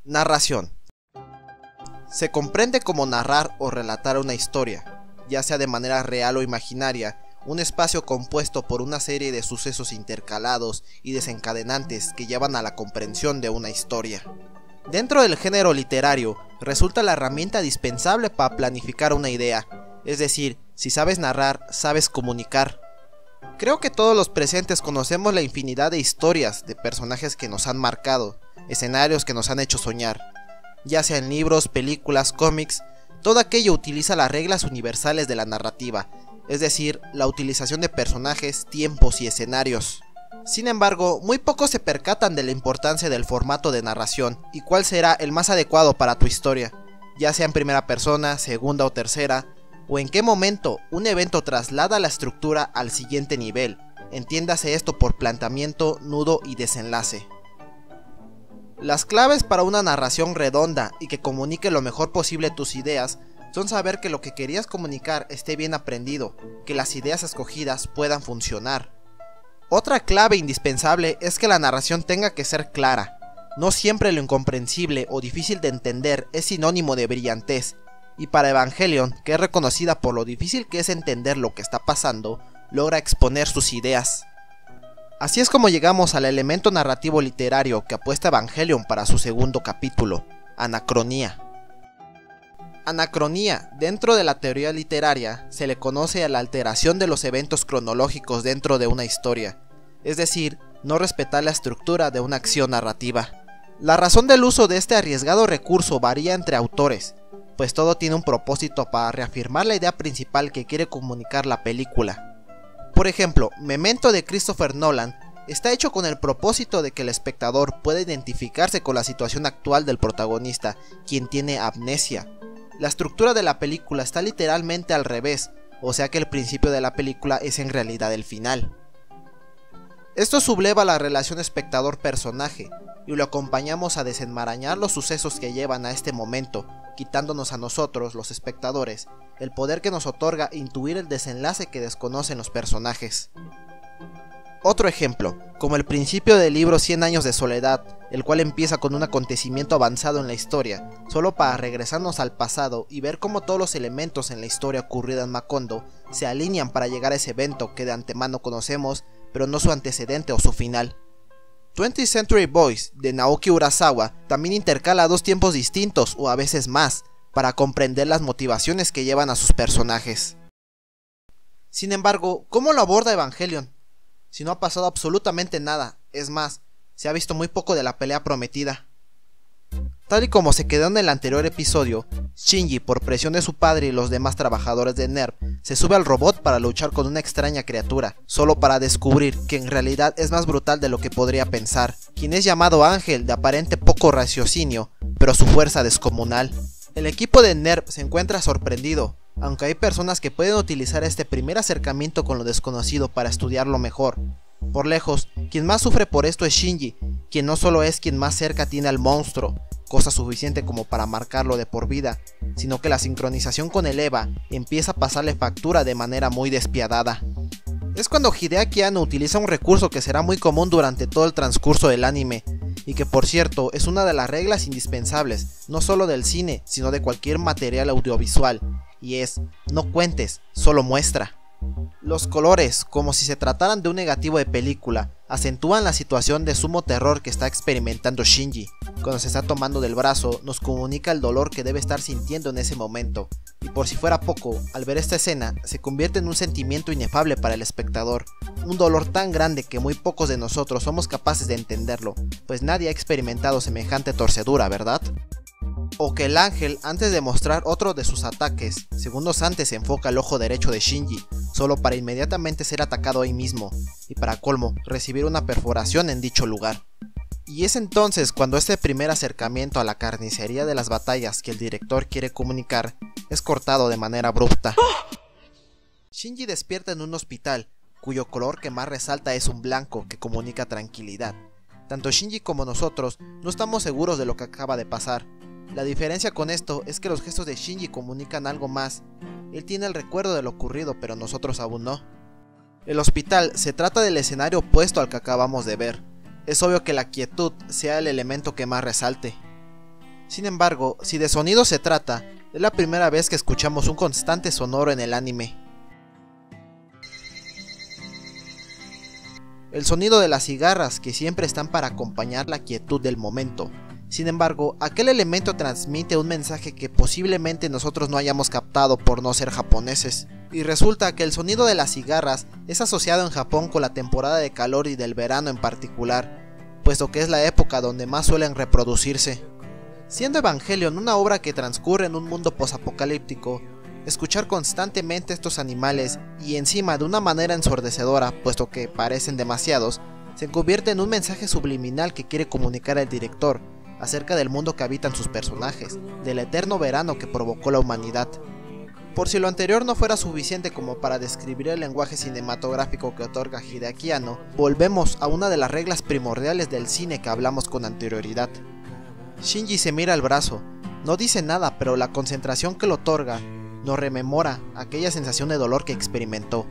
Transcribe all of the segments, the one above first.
Narración. Se comprende como narrar o relatar una historia, ya sea de manera real o imaginaria, un espacio compuesto por una serie de sucesos intercalados y desencadenantes que llevan a la comprensión de una historia. Dentro del género literario, resulta la herramienta dispensable para planificar una idea, es decir, si sabes narrar, sabes comunicar. Creo que todos los presentes conocemos la infinidad de historias de personajes que nos han marcado, escenarios que nos han hecho soñar. Ya sea en libros, películas, cómics, todo aquello utiliza las reglas universales de la narrativa, es decir, la utilización de personajes, tiempos y escenarios. Sin embargo, muy pocos se percatan de la importancia del formato de narración y cuál será el más adecuado para tu historia, ya sea en primera persona, segunda o tercera, o en qué momento un evento traslada la estructura al siguiente nivel, entiéndase esto por planteamiento, nudo y desenlace. Las claves para una narración redonda y que comunique lo mejor posible tus ideas son saber que lo que querías comunicar esté bien aprendido, que las ideas escogidas puedan funcionar. Otra clave indispensable es que la narración tenga que ser clara. No siempre lo incomprensible o difícil de entender es sinónimo de brillantez, y para Evangelion, que es reconocida por lo difícil que es entender lo que está pasando, logra exponer sus ideas. Así es como llegamos al elemento narrativo literario que apuesta Evangelion para su segundo capítulo, anacronía. Anacronía, dentro de la teoría literaria, se le conoce a la alteración de los eventos cronológicos dentro de una historia, es decir, no respetar la estructura de una acción narrativa. La razón del uso de este arriesgado recurso varía entre autores, pues todo tiene un propósito para reafirmar la idea principal que quiere comunicar la película. Por ejemplo, Memento de Christopher Nolan está hecho con el propósito de que el espectador pueda identificarse con la situación actual del protagonista, quien tiene amnesia. La estructura de la película está literalmente al revés, o sea que el principio de la película es en realidad el final. Esto subleva la relación espectador-personaje y lo acompañamos a desenmarañar los sucesos que llevan a este momento, quitándonos a nosotros, los espectadores, el poder que nos otorga intuir el desenlace que desconocen los personajes. Otro ejemplo, como el principio del libro 100 años de soledad, el cual empieza con un acontecimiento avanzado en la historia, solo para regresarnos al pasado y ver cómo todos los elementos en la historia ocurrida en Macondo se alinean para llegar a ese evento que de antemano conocemos, pero no su antecedente o su final. 20th Century Boys de Naoki Urasawa también intercala dos tiempos distintos o a veces más, para comprender las motivaciones que llevan a sus personajes. Sin embargo, ¿cómo lo aborda Evangelion? Si no ha pasado absolutamente nada, es más, se ha visto muy poco de la pelea prometida. Tal y como se quedó en el anterior episodio, Shinji, por presión de su padre y los demás trabajadores de NERV, se sube al robot para luchar con una extraña criatura, solo para descubrir que en realidad es más brutal de lo que podría pensar, quien es llamado Ángel de aparente poco raciocinio, pero su fuerza descomunal. El equipo de NERV se encuentra sorprendido, aunque hay personas que pueden utilizar este primer acercamiento con lo desconocido para estudiarlo mejor. Por lejos, quien más sufre por esto es Shinji, quien no solo es quien más cerca tiene al monstruo, cosa suficiente como para marcarlo de por vida, sino que la sincronización con el EVA empieza a pasarle factura de manera muy despiadada. Es cuando Hideaki Anno utiliza un recurso que será muy común durante todo el transcurso del anime, y que por cierto es una de las reglas indispensables, no solo del cine, sino de cualquier material audiovisual, y es, no cuentes, solo muestra. Los colores, como si se trataran de un negativo de película, acentúan la situación de sumo terror que está experimentando Shinji. Cuando se está tomando del brazo, nos comunica el dolor que debe estar sintiendo en ese momento, y por si fuera poco, al ver esta escena, se convierte en un sentimiento inefable para el espectador, un dolor tan grande que muy pocos de nosotros somos capaces de entenderlo, pues nadie ha experimentado semejante torcedura, ¿verdad? O que el ángel, antes de mostrar otro de sus ataques, segundos antes enfoca el ojo derecho de Shinji, solo para inmediatamente ser atacado ahí mismo, y para colmo, recibir una perforación en dicho lugar. Y es entonces cuando este primer acercamiento a la carnicería de las batallas que el director quiere comunicar, es cortado de manera abrupta. Shinji despierta en un hospital, cuyo color que más resalta es un blanco que comunica tranquilidad. Tanto Shinji como nosotros no estamos seguros de lo que acaba de pasar. La diferencia con esto es que los gestos de Shinji comunican algo más. Él tiene el recuerdo de lo ocurrido, pero nosotros aún no. El hospital se trata del escenario opuesto al que acabamos de ver. Es obvio que la quietud sea el elemento que más resalte. Sin embargo, si de sonido se trata, es la primera vez que escuchamos un constante sonoro en el anime. El sonido de las cigarras, que siempre están para acompañar la quietud del momento. Sin embargo, aquel elemento transmite un mensaje que posiblemente nosotros no hayamos captado por no ser japoneses. Y resulta que el sonido de las cigarras es asociado en Japón con la temporada de calor y del verano en particular, puesto que es la época donde más suelen reproducirse. Siendo Evangelion una obra que transcurre en un mundo posapocalíptico, escuchar constantemente estos animales y encima de una manera ensordecedora, puesto que parecen demasiados, se convierte en un mensaje subliminal que quiere comunicar el director acerca del mundo que habitan sus personajes, del eterno verano que provocó la humanidad. Por si lo anterior no fuera suficiente como para describir el lenguaje cinematográfico que otorga Hideaki Anno, volvemos a una de las reglas primordiales del cine que hablamos con anterioridad. Shinji se mira el brazo, no dice nada, pero la concentración que lo otorga nos rememora aquella sensación de dolor que experimentó.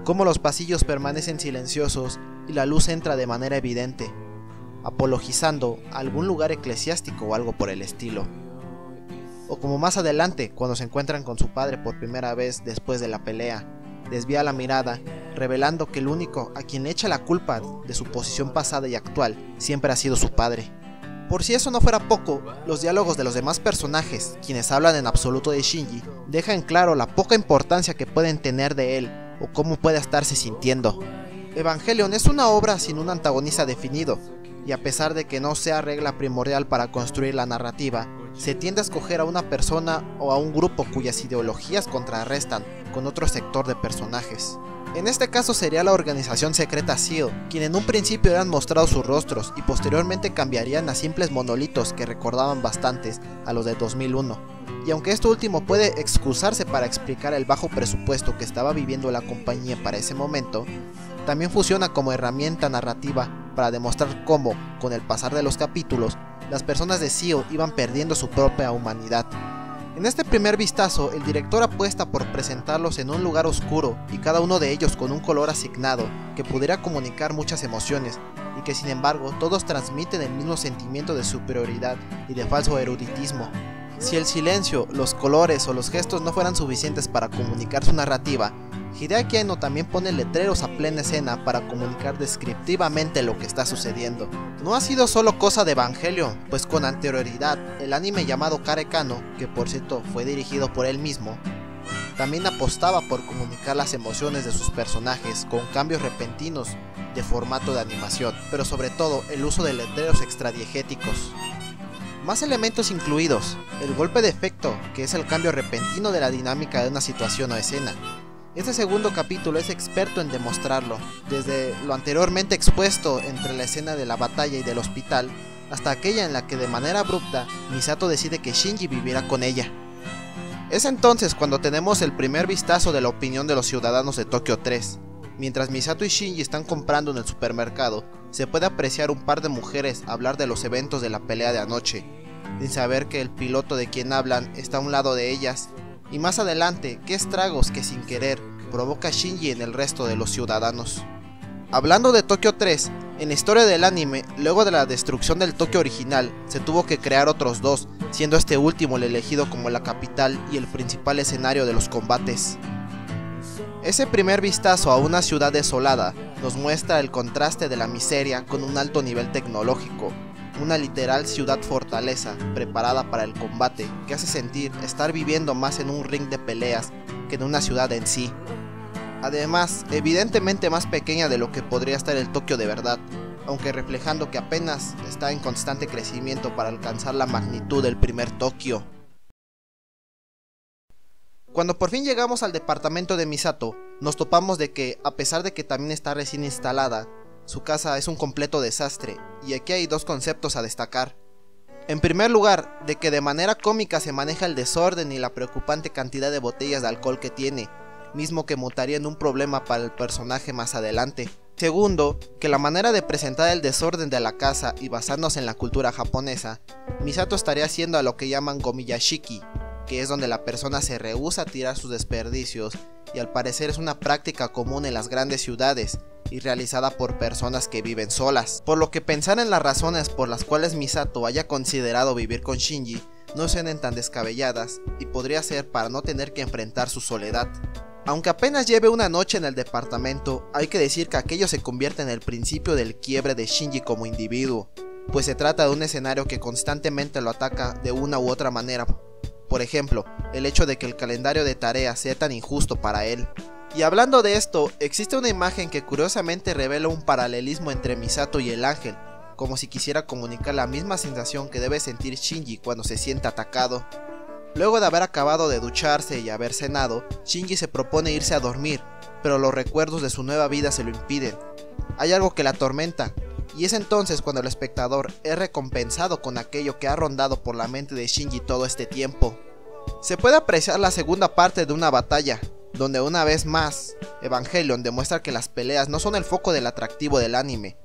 Cómo los pasillos permanecen silenciosos y la luz entra de manera evidente, apologizando algún lugar eclesiástico o algo por el estilo. O como más adelante, cuando se encuentran con su padre por primera vez después de la pelea, desvía la mirada, revelando que el único a quien le echa la culpa de su posición pasada y actual siempre ha sido su padre. Por si eso no fuera poco, los diálogos de los demás personajes, quienes hablan en absoluto de Shinji, dejan claro la poca importancia que pueden tener de él o cómo puede estarse sintiendo. Evangelion es una obra sin un antagonista definido, y a pesar de que no sea regla primordial para construir la narrativa, se tiende a escoger a una persona o a un grupo cuyas ideologías contrarrestan con otro sector de personajes. En este caso sería la organización secreta SEAL, quien en un principio eran mostrados sus rostros y posteriormente cambiarían a simples monolitos que recordaban bastantes a los de 2001. Y aunque esto último puede excusarse para explicar el bajo presupuesto que estaba viviendo la compañía para ese momento, también funciona como herramienta narrativa para demostrar cómo, con el pasar de los capítulos, las personas de SEAL iban perdiendo su propia humanidad. En este primer vistazo, el director apuesta por presentarlos en un lugar oscuro y cada uno de ellos con un color asignado que pudiera comunicar muchas emociones y que sin embargo todos transmiten el mismo sentimiento de superioridad y de falso eruditismo. Si el silencio, los colores o los gestos no fueran suficientes para comunicar su narrativa, Hideaki Anno también pone letreros a plena escena para comunicar descriptivamente lo que está sucediendo. No ha sido solo cosa de Evangelion, pues con anterioridad, el anime llamado Karekano, que por cierto fue dirigido por él mismo, también apostaba por comunicar las emociones de sus personajes con cambios repentinos de formato de animación, pero sobre todo el uso de letreros extradiegéticos. Más elementos incluidos, el golpe de efecto, que es el cambio repentino de la dinámica de una situación o escena. Este segundo capítulo es experto en demostrarlo, desde lo anteriormente expuesto entre la escena de la batalla y del hospital, hasta aquella en la que de manera abrupta Misato decide que Shinji vivirá con ella. Es entonces cuando tenemos el primer vistazo de la opinión de los ciudadanos de Tokio 3. Mientras Misato y Shinji están comprando en el supermercado, se puede apreciar un par de mujeres hablar de los eventos de la pelea de anoche, sin saber que el piloto de quien hablan está a un lado de ellas, y más adelante, qué estragos que sin querer provoca Shinji en el resto de los ciudadanos. Hablando de Tokio 3, en la historia del anime, luego de la destrucción del Tokio original, se tuvo que crear otros dos, siendo este último el elegido como la capital y el principal escenario de los combates. Ese primer vistazo a una ciudad desolada nos muestra el contraste de la miseria con un alto nivel tecnológico, una literal ciudad fortaleza preparada para el combate que hace sentir estar viviendo más en un ring de peleas que en una ciudad en sí. Además, evidentemente más pequeña de lo que podría estar el Tokio de verdad, aunque reflejando que apenas está en constante crecimiento para alcanzar la magnitud del primer Tokio. Cuando por fin llegamos al departamento de Misato, nos topamos de que, a pesar de que también está recién instalada, su casa es un completo desastre, y aquí hay dos conceptos a destacar. En primer lugar, de que de manera cómica se maneja el desorden y la preocupante cantidad de botellas de alcohol que tiene, mismo que mutaría en un problema para el personaje más adelante. Segundo, que la manera de presentar el desorden de la casa y basándose en la cultura japonesa, Misato estaría haciendo a lo que llaman gomiyashiki, que es donde la persona se rehúsa a tirar sus desperdicios, y al parecer es una práctica común en las grandes ciudades, y realizada por personas que viven solas, por lo que pensar en las razones por las cuales Misato haya considerado vivir con Shinji no suenen tan descabelladas y podría ser para no tener que enfrentar su soledad. Aunque apenas lleve una noche en el departamento, hay que decir que aquello se convierte en el principio del quiebre de Shinji como individuo, pues se trata de un escenario que constantemente lo ataca de una u otra manera. Por ejemplo, el hecho de que el calendario de tareas sea tan injusto para él. Y hablando de esto, existe una imagen que curiosamente revela un paralelismo entre Misato y el ángel, como si quisiera comunicar la misma sensación que debe sentir Shinji cuando se siente atacado. Luego de haber acabado de ducharse y haber cenado, Shinji se propone irse a dormir, pero los recuerdos de su nueva vida se lo impiden. Hay algo que la atormenta, y es entonces cuando el espectador es recompensado con aquello que ha rondado por la mente de Shinji todo este tiempo. Se puede apreciar la segunda parte de una batalla, donde una vez más, Evangelion demuestra que las peleas no son el foco del atractivo del anime.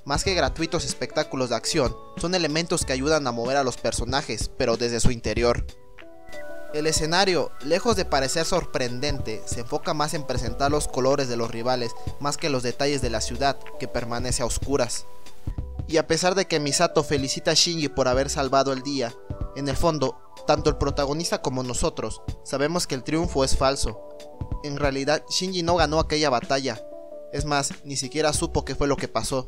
Más que gratuitos espectáculos de acción, son elementos que ayudan a mover a los personajes, pero desde su interior. El escenario, lejos de parecer sorprendente, se enfoca más en presentar los colores de los rivales más que los detalles de la ciudad, que permanece a oscuras. Y a pesar de que Misato felicita a Shinji por haber salvado el día, en el fondo, tanto el protagonista como nosotros sabemos que el triunfo es falso. En realidad, Shinji no ganó aquella batalla, es más, ni siquiera supo qué fue lo que pasó.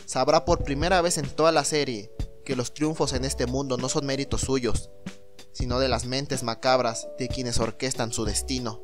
Sabrá por primera vez en toda la serie que los triunfos en este mundo no son méritos suyos, sino de las mentes macabras de quienes orquestan su destino.